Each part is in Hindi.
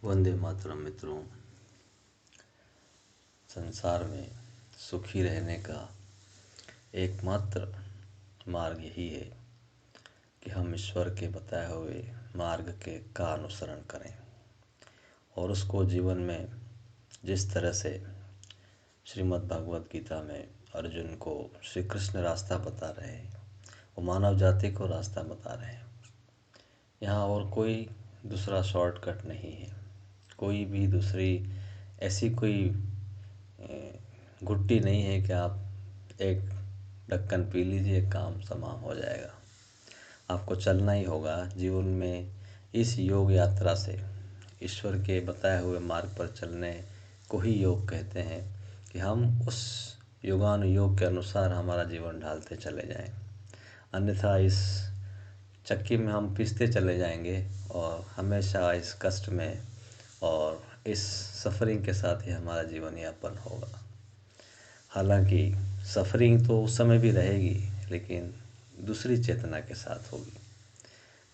वंदे मातरम मित्रों। संसार में सुखी रहने का एकमात्र मार्ग यही है कि हम ईश्वर के बताए हुए मार्ग का अनुसरण करें और उसको जीवन में जिस तरह से श्रीमद् भगवद गीता में अर्जुन को श्री कृष्ण रास्ता बता रहे हैं, वो मानव जाति को रास्ता बता रहे हैं। यहाँ और कोई दूसरा शॉर्टकट नहीं है, कोई भी दूसरी ऐसी कोई घुट्टी नहीं है कि आप एक ढक्कन पी लीजिए काम तमाम हो जाएगा। आपको चलना ही होगा जीवन में। इस योग यात्रा से ईश्वर के बताए हुए मार्ग पर चलने को ही योग कहते हैं कि हम उस योगानुयोग के अनुसार हमारा जीवन ढालते चले जाएं। अन्यथा इस चक्की में हम पिसते चले जाएंगे और हमेशा इस कष्ट में और इस सफ़रिंग के साथ ही हमारा जीवन यापन होगा। हालांकि सफ़रिंग तो उस समय भी रहेगी, लेकिन दूसरी चेतना के साथ होगी,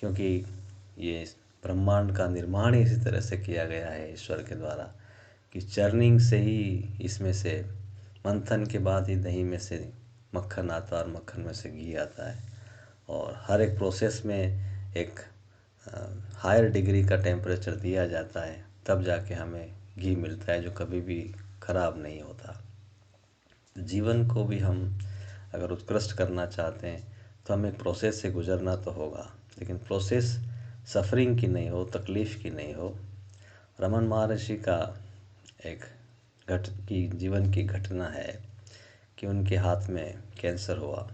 क्योंकि ये ब्रह्मांड का निर्माण ही इसी तरह से किया गया है ईश्वर के द्वारा कि चर्निंग से ही इसमें से मंथन के बाद ही दही में से मक्खन आता है और मक्खन में से घी आता है। और हर एक प्रोसेस में एक हायर डिग्री का टेम्परेचर दिया जाता है, तब जाके हमें घी मिलता है जो कभी भी ख़राब नहीं होता। जीवन को भी हम अगर उत्कृष्ट करना चाहते हैं तो हमें प्रोसेस से गुजरना तो होगा, लेकिन प्रोसेस सफ़रिंग की नहीं हो, तकलीफ़ की नहीं हो। रमन महर्षि का एक जीवन की घटना है कि उनके हाथ में कैंसर हुआ।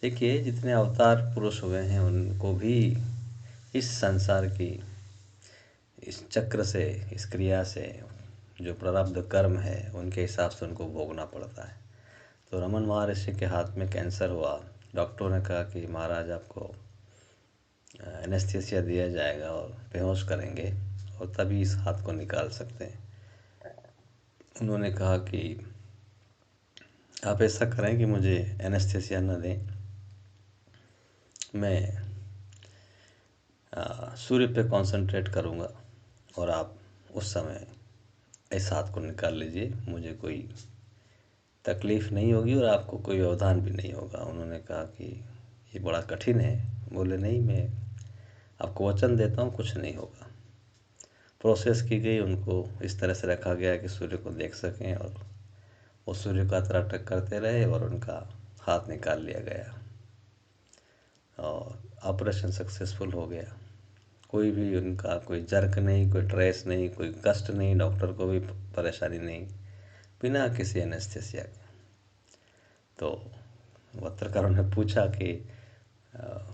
देखिए, जितने अवतार पुरुष हुए हैं उनको भी इस संसार की इस चक्र से, इस क्रिया से जो प्रारब्ध कर्म है उनके हिसाब से उनको भोगना पड़ता है। तो रमन महर्षि के हाथ में कैंसर हुआ। डॉक्टरों ने कहा कि महाराज आपको एनेस्थीसिया दिया जाएगा और बेहोश करेंगे और तभी इस हाथ को निकाल सकते हैं। उन्होंने कहा कि आप ऐसा करें कि मुझे एनेस्थीसिया न दें, मैं सूर्य पे कंसंट्रेट करूँगा और आप उस समय इस हाथ को निकाल लीजिए, मुझे कोई तकलीफ़ नहीं होगी और आपको कोई व्यवधान भी नहीं होगा। उन्होंने कहा कि ये बड़ा कठिन है। बोले नहीं, मैं आपको वचन देता हूँ कुछ नहीं होगा। प्रोसेस की गई, उनको इस तरह से रखा गया कि सूर्य को देख सकें और वो सूर्य का त्राटक करते रहे और उनका हाथ निकाल लिया गया और ऑपरेशन सक्सेसफुल हो गया। कोई भी उनका कोई जर्क नहीं, कोई ट्रेस नहीं, कोई कष्ट नहीं, डॉक्टर को भी परेशानी नहीं, बिना किसी एनेस्थीसिया के। तो पत्रकारों ने पूछा कि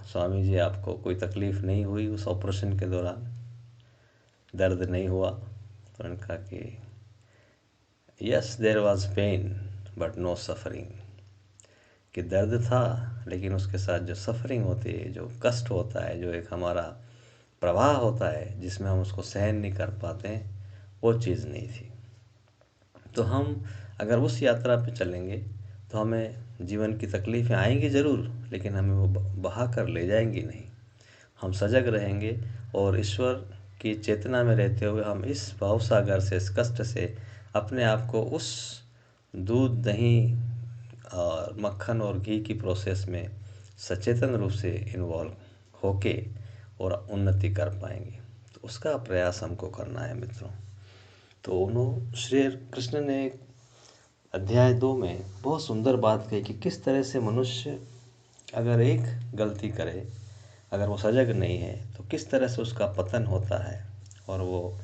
स्वामी जी आपको कोई तकलीफ़ नहीं हुई उस ऑपरेशन के दौरान, दर्द नहीं हुआ? तो उन्होंने कहा कि yes there was pain but no suffering, कि दर्द था लेकिन उसके साथ जो सफरिंग होती है, जो कष्ट होता है, जो एक हमारा प्रवाह होता है जिसमें हम उसको सहन नहीं कर पाते हैं, वो चीज़ नहीं थी। तो हम अगर उस यात्रा पे चलेंगे तो हमें जीवन की तकलीफ़ें आएंगी ज़रूर, लेकिन हमें वो बहा कर ले जाएंगी नहीं। हम सजग रहेंगे और ईश्वर की चेतना में रहते हुए हम इस भावसागर से, इस कष्ट से अपने आप को उस दूध, दही और मक्खन और घी की प्रोसेस में सचेतन रूप से इन्वॉल्व होके और उन्नति कर पाएंगे। तो उसका प्रयास हमको करना है मित्रों। तो श्री कृष्ण ने अध्याय 2 में बहुत सुंदर बात कही कि किस तरह से मनुष्य अगर एक गलती करे, अगर वो सजग नहीं है, तो किस तरह से उसका पतन होता है। और वो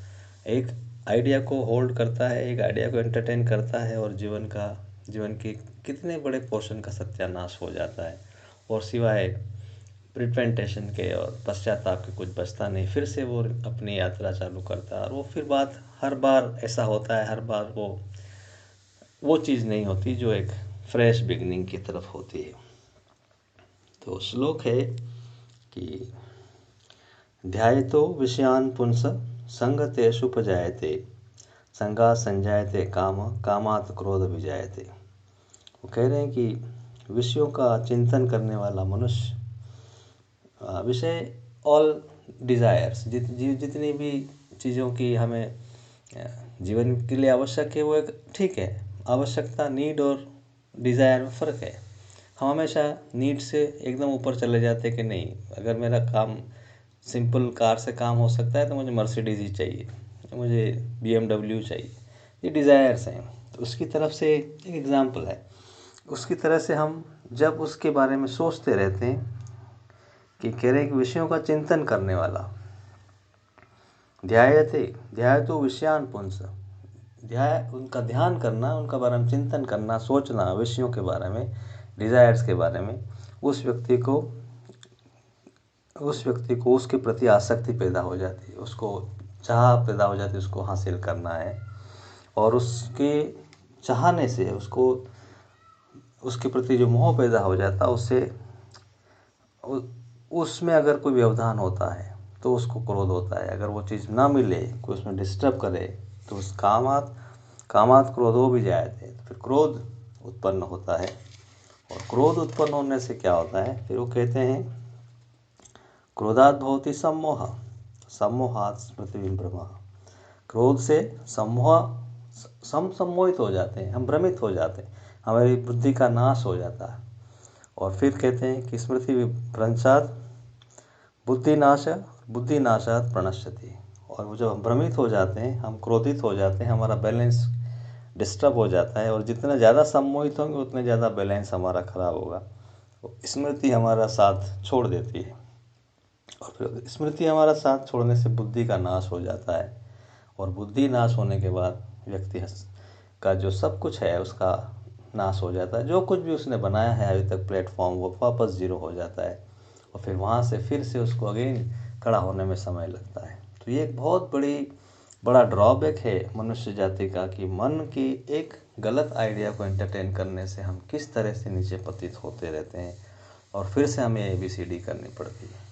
एक आइडिया को होल्ड करता है, एक आइडिया को एंटरटेन करता है और जीवन के कितने बड़े पोर्शन का सत्यानाश हो जाता है और सिवाय रिपेंटेशन के और पश्चाताप के कुछ बचता नहीं। फिर से वो अपनी यात्रा चालू करता है और वो फिर बात हर बार ऐसा होता है, हर बार वो चीज़ नहीं होती जो एक फ्रेश बिगनिंग की तरफ होती है। तो श्लोक है कि ध्यायतो विषयान पुंस संगतेषुपजायते संगा संजायते काम कामात् क्रोध विजायते। वो कह रहे हैं कि विषयों का चिंतन करने वाला मनुष्य, विषय ऑल डिज़ायर्स, जितनी भी चीज़ों की हमें जीवन के लिए आवश्यक है वो एक ठीक है। आवश्यकता, नीड और डिज़ायर में फ़र्क है। हम हमेशा नीड से एकदम ऊपर चले जाते हैं कि नहीं, अगर मेरा काम सिंपल कार से काम हो सकता है तो मुझे मर्सिडीज़ ही चाहिए, मुझे BMW चाहिए। ये डिज़ायर्स हैं। तो उसकी तरफ से एक एग्ज़ाम्पल है। उसकी तरह से हम जब उसके बारे में सोचते रहते हैं कि कह रहे हैं कि विषयों का चिंतन करने वाला, ध्यायते ध्यायतो विषयान पुंस, उनका ध्यान करना, उनका बारे में चिंतन करना, सोचना विषयों के बारे में, डिज़ायर्स के बारे में, उस व्यक्ति को उसके प्रति आसक्ति पैदा हो जाती है, उसको चाह पैदा हो जाती है, उसको हासिल करना है। और उसके चाहने से उसके प्रति जो मोह पैदा हो जाता है, उससे उसमें अगर कोई व्यवधान होता है तो उसको क्रोध होता है। अगर वो चीज़ ना मिले, कोई उसमें डिस्टर्ब करे, तो उस कामात क्रोधो भी जायते, तो फिर क्रोध उत्पन्न होता है। और क्रोध उत्पन्न होने से क्या होता है, फिर वो कहते हैं क्रोधात भवति सम्मोह, सम्मोहात् स्मृति विभ्रमः। क्रोध से सम्मोहित हो जाते हैं, हम भ्रमित हो जाते हैं, हमारी बुद्धि का नाश हो जाता है। और फिर कहते हैं कि स्मृति विभ्रंशात् बुद्धिनाशात् प्रणश्यति। और वो जब हम भ्रमित हो जाते हैं, हम क्रोधित हो जाते हैं, हमारा बैलेंस डिस्टर्ब हो जाता है। और जितना ज़्यादा सम्मोहित होंगे उतने ज़्यादा बैलेंस हमारा ख़राब होगा। स्मृति हमारा साथ छोड़ देती है, और फिर स्मृति हमारा साथ छोड़ने से बुद्धि का नाश हो जाता है। और बुद्धि नाश होने के बाद व्यक्ति का जो सब कुछ है उसका नाश हो जाता है। जो कुछ भी उसने बनाया है अभी तक प्लेटफॉर्म, वो वापस ज़ीरो हो जाता है। और फिर वहाँ से फिर से उसको अगेन खड़ा होने में समय लगता है। तो ये एक बहुत बड़ा ड्रॉबैक है मनुष्य जाति का, कि मन की एक गलत आइडिया को एंटरटेन करने से हम किस तरह से नीचे पतित होते रहते हैं, और फिर से हमें ABCD करनी पड़ती है।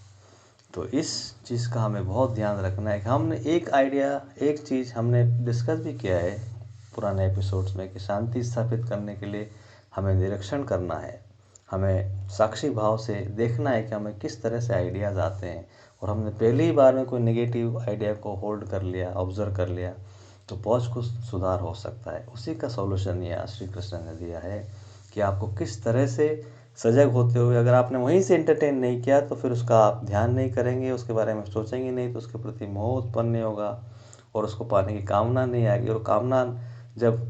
तो इस चीज़ का हमें बहुत ध्यान रखना है कि हमने एक चीज़ हमने डिस्कस भी किया है पुराने एपिसोड्स में, कि शांति स्थापित करने के लिए हमें निरीक्षण करना है, हमें साक्षी भाव से देखना है कि हमें किस तरह से आइडियाज़ आते हैं। और हमने पहली ही बार में कोई नेगेटिव आइडिया को होल्ड कर लिया, ऑब्जर्व कर लिया, तो बहुत कुछ सुधार हो सकता है। उसी का सॉल्यूशन यहाँ श्री कृष्ण ने दिया है कि आपको किस तरह से सजग होते हुए, अगर आपने वहीं से एंटरटेन नहीं किया तो फिर उसका आप ध्यान नहीं करेंगे, उसके बारे में सोचेंगे नहीं, तो उसके प्रति मोह उत्पन्न नहीं होगा और उसको पाने की कामना नहीं आएगी। और कामना जब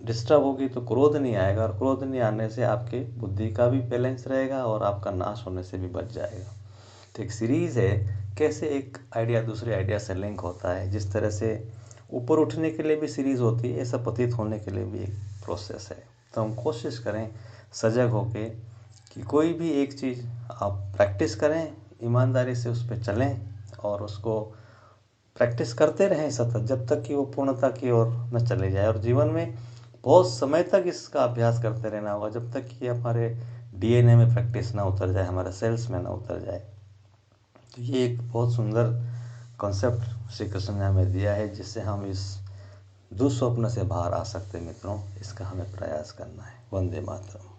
डिस्टर्ब होगी तो क्रोध नहीं आएगा, और क्रोध नहीं आने से आपके बुद्धि का भी बैलेंस रहेगा और आपका नाश होने से भी बच जाएगा। तो एक सीरीज़ है कैसे एक आइडिया दूसरे आइडिया से लिंक होता है। जिस तरह से ऊपर उठने के लिए भी सीरीज़ होती है, ऐसा पतित होने के लिए भी एक प्रोसेस है। तो हम कोशिश करें सजग होके कि कोई भी एक चीज़ आप प्रैक्टिस करें, ईमानदारी से उस पर चलें और उसको प्रैक्टिस करते रहें सतत, जब तक कि वो पूर्णता की ओर न चले जाए। और जीवन में बहुत समय तक इसका अभ्यास करते रहना होगा, जब तक कि हमारे DNA में प्रैक्टिस ना उतर जाए, हमारे सेल्स में ना उतर जाए। तो ये एक बहुत सुंदर कॉन्सेप्ट श्री कृष्ण ने हमें दिया है, जिससे हम इस दुस्वप्न से बाहर आ सकते हैं। मित्रों, इसका हमें प्रयास करना है। वंदे मातरम।